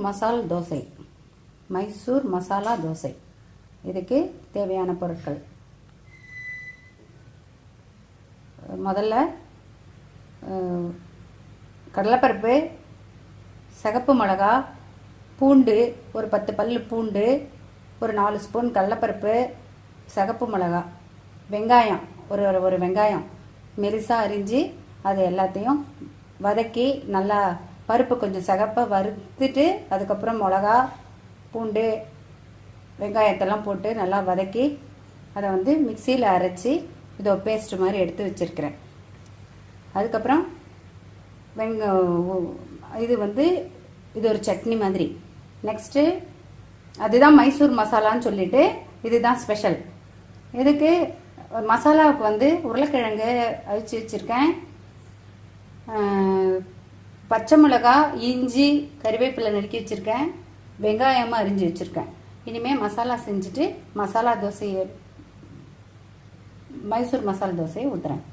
மசால் தோசை. மைசூர் மசாலா தோசை. இதுக்கு தேவையான பொருட்கள். முதல்ல கடலைப்பருப்பு, சிகப்பு மிளகா, பூண்டு ஒரு 10 பல்லு பூண்டு, ஒரு 4 ஸ்பூன் கடலைப்பருப்பு, சிகப்பு மிளகா, வெங்காயம் ஒரு வெங்காயம் மெலிசாக அரிஞ்சு அது எல்லாத்தையும் வதக்கி நல்லா பருப்பு கொஞ்சம் சிகப்பாக வறுத்துட்டு அதுக்கப்புறம் மிளகா, பூண்டு, வெங்காயத்தெல்லாம் போட்டு நல்லா வதக்கி அதை மிக்சியில் அரைச்சி இதோ பேஸ்ட் மாதிரி எடுத்து வச்சுருக்கிறேன். அதுக்கப்புறம் இது ஒரு சட்னி மாதிரி. நெக்ஸ்ட்டு அதுதான் மைசூர் மசாலான்னு சொல்லிட்டு இதுதான் ஸ்பெஷல். இதுக்கு மசாலாவுக்கு உருளைக்கிழங்கு அவிச்சு வச்சுருக்கேன், பச்சை மிளகா, இஞ்சி, கறிவேப்பிலை நறுக்கி வச்சுருக்கேன், வெங்காயமாக அரிஞ்சு வச்சுருக்கேன். இனிமேல் மசாலா செஞ்சுட்டு மசாலா தோசையை மைசூர் மசாலா தோசையை ஊற்றுறேன்.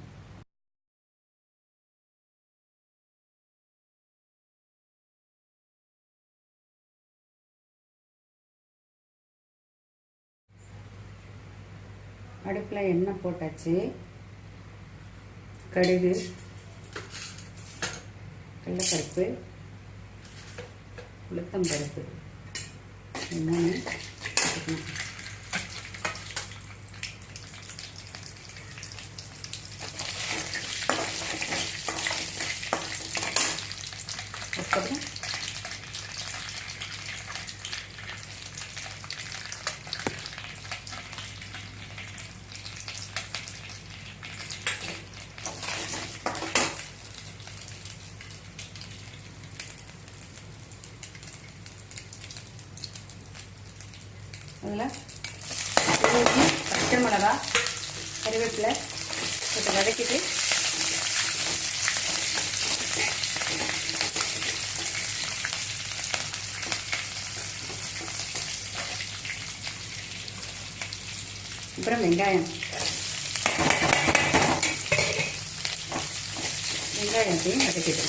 அடுப்பில் எண்ணெய் போட்டாச்சு. கடுகு, கடலைப்பருப்பு, உளுத்தம்பருப்பு மூணு அதுக்கப்புறம் அதில் பச்சை மிளகா, கறிவேப்பிலை போட்டு வதக்கிட்டு அப்புறம் வெங்காயத்தையும் வதக்கிட்டு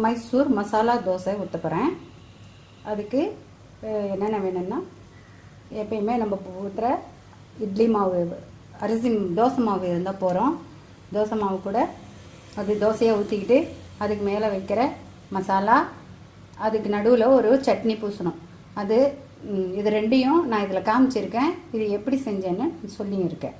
மைசூர் மசாலா தோசை ஊற்ற போகிறேன். அதுக்கு என்னென்ன வேணும்னா, எப்பயுமே நம்ம ஊற்றுற இட்லி மாவு, அரிசி தோசை மாவு இருந்தால் போகிறோம். தோசை மாவு கூட அது தோசையை ஊற்றிக்கிட்டு அதுக்கு மேலே வைக்கிற மசாலா, அதுக்கு நடுவில் ஒரு சட்னி பூசணும். இது ரெண்டையும் நான் இதில் காமிச்சிருக்கேன். இது எப்படி செஞ்சேன்னு சொல்லியிருக்கேன்.